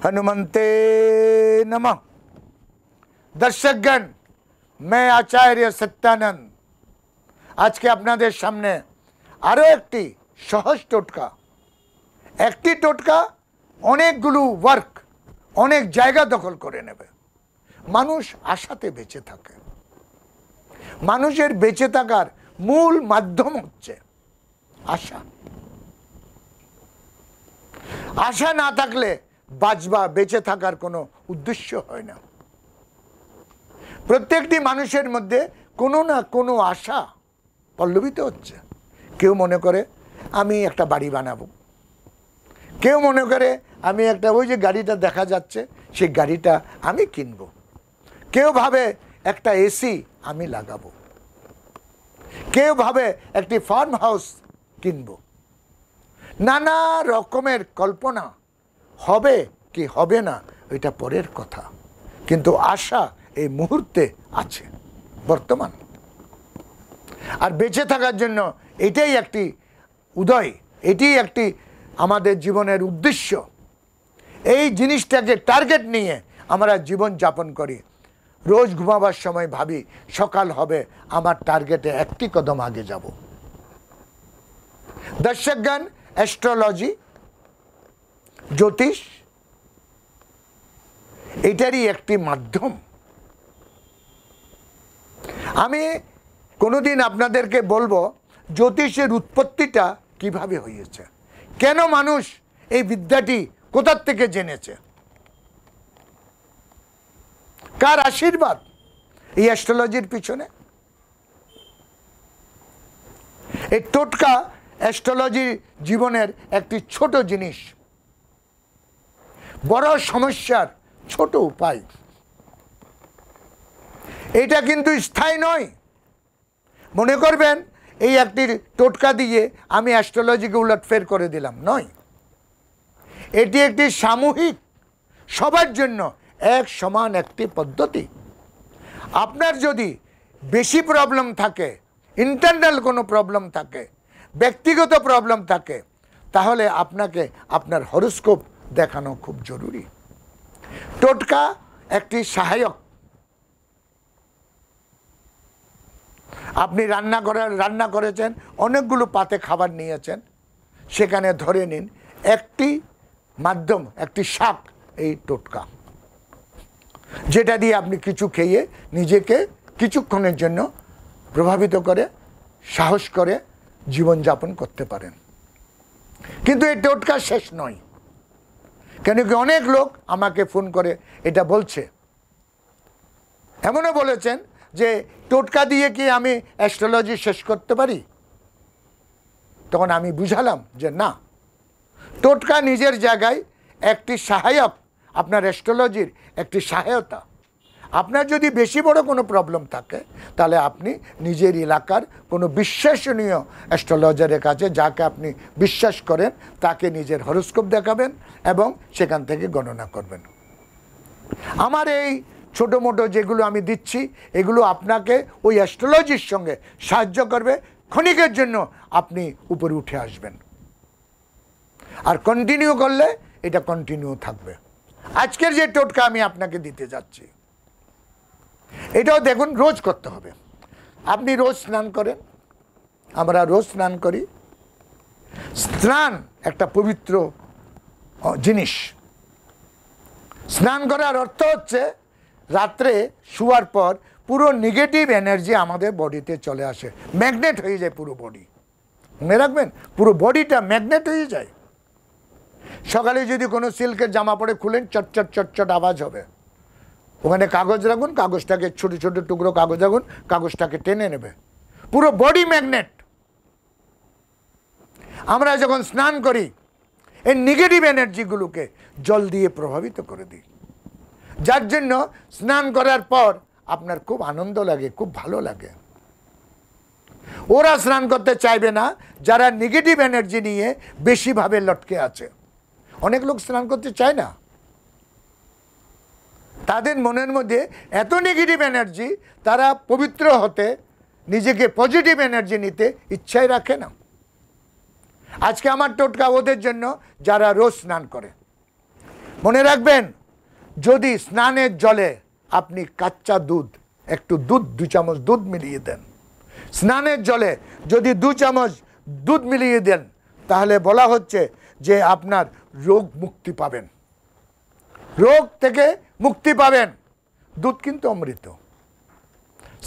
हनुमंते नमः। दर्शकगण, मैं आचार्य सत्यानंद आज के আপনাদের সামনে আরো একটি সহজ টোটকা। একটি টোটকা অনেকগুলো ওয়ার্ক, অনেক জায়গা দখল করে নেবে। মানুষ আশাতে বেঁচে থাকে। মানুষের বেঁচে থাকার মূল মাধ্যম হচ্ছে আশা। আশা না থাকলে বাঁচবা, বেঁচে থাকার কোনো উদ্দেশ্য হয় না। প্রত্যেকটি মানুষের মধ্যে কোনো না কোনো আশা পল্লবিত হচ্ছে। কেউ মনে করে আমি একটা বাড়ি বানাবো, কেউ মনে করে আমি একটা ওই যে গাড়িটা দেখা যাচ্ছে সেই গাড়িটা আমি কিনবো, কেউ ভাবে একটা এসি আমি লাগাবো, কেউ ভাবে একটি ফার্ম হাউস কিনবো। নানা রকমের কল্পনা হবে কি হবে না এটা পরের কথা, কিন্তু আশা এই মুহূর্তে আছে, বর্তমান। আর বেঁচে থাকার জন্য এটাই একটি উদয়, এটাই একটি আমাদের জীবনের উদ্দেশ্য। এই জিনিসটাকে টার্গেট নিয়ে আমরা জীবন যাপন করি। রোজ ঘুমাবার সময় ভাবি সকাল হবে, আমার টার্গেটে একটি কদম আগে যাব। দর্শকগণ, অ্যাস্ট্রোলজি, জ্যোতিষ এটারই একটি মাধ্যম। আমি কোনোদিন আপনাদেরকে বলবো জ্যোতিষের উৎপত্তিটা কিভাবে হয়েছে, কেন মানুষ এই বিদ্যাটি কোথার থেকে জেনেছে, কার আশীর্বাদ এই অ্যাস্ট্রোলজির পিছনে। এই টোটকা অ্যাস্ট্রোলজি জীবনের একটি ছোট জিনিস, বড় সমস্যার ছোট উপায়। এটা কিন্তু স্থায়ী নয়। মনে করবেন এই একটি টোটকা দিয়ে আমি অ্যাস্ট্রোলজিকে উলটফের করে দিলাম, নয়। এটি একটি সামূহিক, সবার জন্য এক সমান একটি পদ্ধতি। আপনার যদি বেশি প্রবলেম থাকে, ইন্টারনাল কোনো প্রবলেম থাকে, ব্যক্তিগত প্রবলেম থাকে, তাহলে আপনাকে আপনার হরোস্কোপ দেখানো খুব জরুরি। টোটকা একটি সহায়ক। আপনি রান্না করেছেন, অনেকগুলো পাতে খাবার নিয়েছেন, সেখানে ধরে নিন একটি মাধ্যম, একটি শাক এই টোটকা, যেটা দিয়ে আপনি কিছু খেয়ে নিজেকে কিছুক্ষণের জন্য প্রভাবিত করে, সাহস করে জীবনযাপন করতে পারেন। কিন্তু এই টোটকা শেষ নয়, কেন কি অনেক লোক আমাকে ফোন করে এটা বলছে, এমনও বলেছেন যে টোটকা দিয়ে কি আমি অ্যাস্ট্রোলজি শেষ করতে পারি? তখন আমি বুঝালাম যে না, টোটকা নিজের জায়গায় একটি সহায়ক, আপনার অ্যাস্ট্রোলজির একটি সহায়তা। আপনার যদি বেশি বড় কোনো প্রবলেম থাকে, তাহলে আপনি নিজের এলাকার কোনো বিশ্বাসনীয় অ্যাস্ট্রোলজারের কাছে, যাকে আপনি বিশ্বাস করেন, তাকে নিজের হরোস্কোপ দেখাবেন এবং সেখান থেকে গণনা করবেন। আমার এই ছোটো মোটো যেগুলো আমি দিচ্ছি, এগুলো আপনাকে ওই অ্যাস্ট্রোলজির সঙ্গে সাহায্য করবে। ক্ষণিকের জন্য আপনি উপরে উঠে আসবেন, আর কন্টিনিউ করলে এটা কন্টিনিউ থাকবে। আজকের যে টোটকা আমি আপনাকে দিতে যাচ্ছি, এটাও দেখুন রোজ করতে হবে। আপনি রোজ স্নান করেন, আমরা রোজ স্নান করি। স্নান একটা পবিত্র জিনিস। স্নান করার অর্থ হচ্ছে রাত্রে শোয়ার পর পুরো নেগেটিভ এনার্জি আমাদের বডিতে চলে আসে, ম্যাগনেট হয়ে যায় পুরো বডি। মনে রাখবেন, পুরো বডিটা ম্যাগনেট হয়ে যায়। সকালে যদি কোনো সিল্কের জামা পরে খুলেন, চটচট চটচট আওয়াজ হবে। ওখানে কাগজ রাখুন, কাগজটাকে ছোট ছোট টুকরো কাগজ রাখুন, কাগজটাকে টেনে নেবে, পুরো বডি ম্যাগনেট। আমরা যখন স্নান করি, এই নেগেটিভ এনার্জিগুলোকে জল দিয়ে প্রভাবিত করে দিই, যার জন্য স্নান করার পর আপনার খুব আনন্দ লাগে, খুব ভালো লাগে। ওরা স্নান করতে চাইবে না যারা নেগেটিভ এনার্জি নিয়ে বেশিভাবে লটকে আছে। অনেক লোক স্নান করতে চায় না, তাদের মনের মধ্যে এত নেগেটিভ এনার্জি, তারা পবিত্র হতে, নিজেকে পজিটিভ এনার্জি নিতে ইচ্ছাই রাখে না। আজকে আমার টোটকা ওদের জন্য যারা রোজ স্নান করে। মনে রাখবেন, যদি স্নানের জলে আপনি কাঁচা দুধ, একটু দুধ, 2 চামচ দুধ মিলিয়ে দেন, স্নানের জলে যদি 2 চামচ দুধ মিলিয়ে দেন, তাহলে বলা হচ্ছে যে আপনার রোগ মুক্তি পাবেন, রোগ থেকে মুক্তি পাবেন। দুধ কিন্তু অমৃত।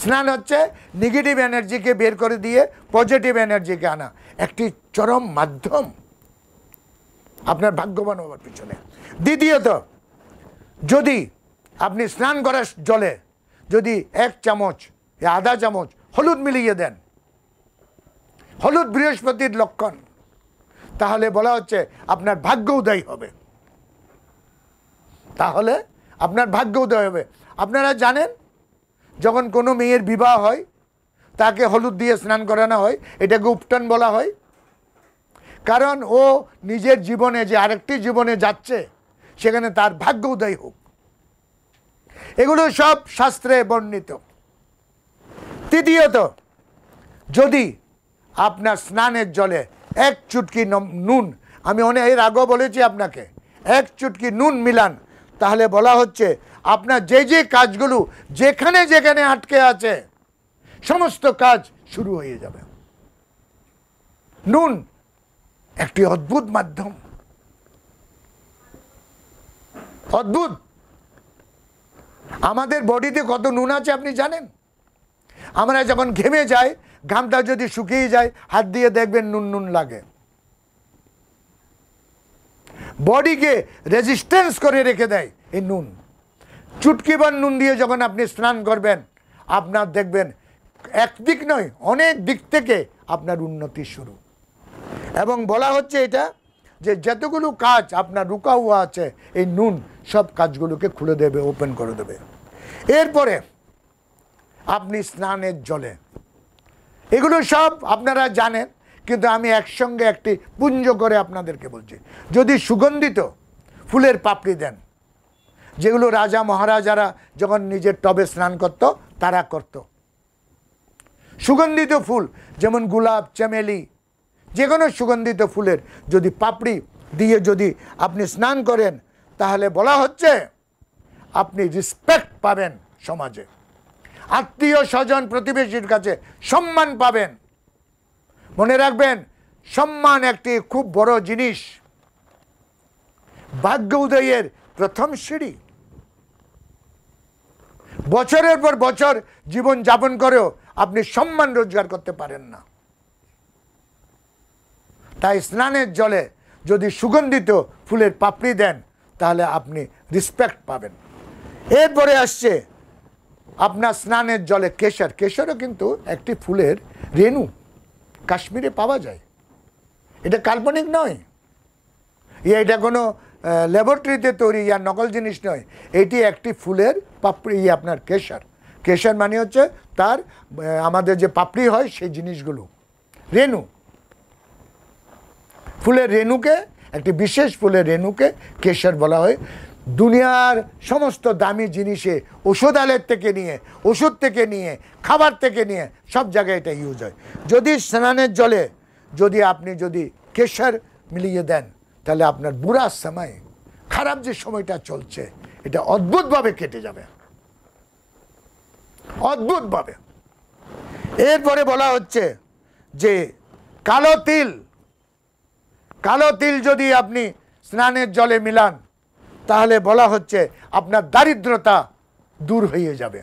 স্নান হচ্ছে নেগেটিভ এনার্জিকে বের করে দিয়ে পজিটিভ এনার্জিকে আনা একটি চরম মাধ্যম আপনার ভাগ্যবান হওয়ার পিছনে। দ্বিতীয়ত, যদি আপনি স্নান করার জলে যদি 1 চামচ আধা চামচ হলুদ মিলিয়ে দেন, হলুদ বৃহস্পতির লক্ষণ, তাহলে বলা হচ্ছে আপনার ভাগ্য উদয় হবে, তাহলে আপনার ভাগ্য উদয় হবে। আপনারা জানেন, যখন কোনো মেয়ের বিবাহ হয় তাকে হলুদ দিয়ে স্নান করানো হয়, এটাকে উপটান বলা হয়। কারণ ও নিজের জীবনে যে আরেকটি জীবনে যাচ্ছে, সেখানে তার ভাগ্য উদয় হোক। এগুলো সব শাস্ত্রে বর্ণিত। তৃতীয়ত, যদি আপনার স্নানের জলে 1 চুটকি নুন, আমি এর আগেও বলেছি আপনাকে, 1 চুটকি নুন মিলান, তাহলে বলা হচ্ছে আপনার যে যে কাজগুলো যেখানে যেখানে আটকে আছে সমস্ত কাজ শুরু হয়ে যাবে। নুন একটি অদ্ভুত মাধ্যম, অদ্ভুত। আমাদের বডিতে কত নুন আছে আপনি জানেন? আমরা যখন ঘেমে যাই, ঘামটা যদি শুকিয়ে যায়, হাত দিয়ে দেখবেন নুন নুন লাগে। বডিকে রেজিস্ট্যান্স করে রেখে দেয় এই নুন। চুটকিবার নুন দিয়ে যখন আপনি স্নান করবেন, আপনার দেখবেন একদিক নয়, অনেক দিক থেকে আপনার উন্নতি শুরু। এবং বলা হচ্ছে এটা যে যতগুলো কাজ আপনার রুকা হুয়া আছে, এই নুন সব কাজগুলোকে খুলে দেবে, ওপেন করে দেবে। এরপরে আপনি স্নানের জলে, এগুলো সব আপনারা জানেন, কিন্তু আমি একসঙ্গে একটি পুঞ্জ করে আপনাদেরকে বলছি। যদি সুগন্ধিত ফুলের পাপড়ি দেন, যেগুলো রাজা মহারাজারা যখন নিজের টবে স্নান করত তারা করত, সুগন্ধিত ফুল যেমন গোলাপ, চামেলি, যে কোনো সুগন্ধিত ফুলের যদি পাপড়ি দিয়ে যদি আপনি স্নান করেন, তাহলে বলা হচ্ছে আপনি রেসপেক্ট পাবেন সমাজে, আত্মীয় স্বজন প্রতিবেশীর কাছে সম্মান পাবেন। মনে রাখবেন, সম্মান একটি খুব বড় জিনিস, ভাগ্য উদয়ের প্রথম সিঁড়ি। বছরের পর বছর জীবন যাপন করেও আপনি সম্মান রোজগার করতে পারেন না। তাই স্নানের জলে যদি সুগন্ধিত ফুলের পাপড়ি দেন, তাহলে আপনি রেসপেক্ট পাবেন। এরপরে আসছে আপনার স্নানের জলে কেশর। কেশরও কিন্তু একটি ফুলের রেণু, কাশ্মীরে পাওয়া যায়। এটা কাল্পনিক নয়, এটা কোনো ল্যাবরেটরিতে তৈরি या নকল জিনিস নয়। এটি একটি ফুলের পাপড়ি, আপনার কেশর। কেশর মানে হচ্ছে তার আমাদের যে পাপড়ি হয় সেই জিনিসগুলো, রেণু। ফুলের রেণুকে, একটি বিশেষ ফুলের রেণুকে কেশর বলা হয়। দুনিয়ার সমস্ত দামি জিনিসে, ওষুধালয় থেকে নিয়ে, ওষুধ থেকে নিয়ে, খাবার থেকে নিয়ে সব জায়গায় এটা ইউজ হয়। যদি স্নানের জলে যদি আপনি যদি কেশর মিলিয়ে দেন, তাহলে আপনার বুড়া সময়, খারাপ যে সময়টা চলছে, এটা অদ্ভুতভাবে কেটে যাবে, অদ্ভুতভাবে। এরপরে বলা হচ্ছে যে কালো তিল, কালো তিল যদি আপনি স্নানের জলে মিলান, তাহলে বলা হচ্ছে আপনার দারিদ্রতা দূর হয়ে যাবে,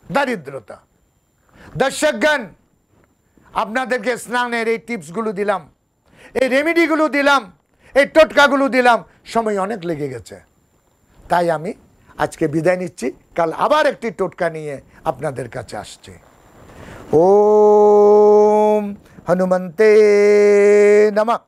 দারিদ্রতা। দর্শকগণ, আপনাদেরকে স্নানের এই টিপসগুলো দিলাম, এই রেমেডিগুলো দিলাম, এই টোটকাগুলো দিলাম, সময় অনেক লেগে গেছে। তাই আমি আজকে বিদায় নিচ্ছি, কাল আবার একটি টোটকা নিয়ে আপনাদের কাছে আসছে। ওম হনুমন্তে নমঃ।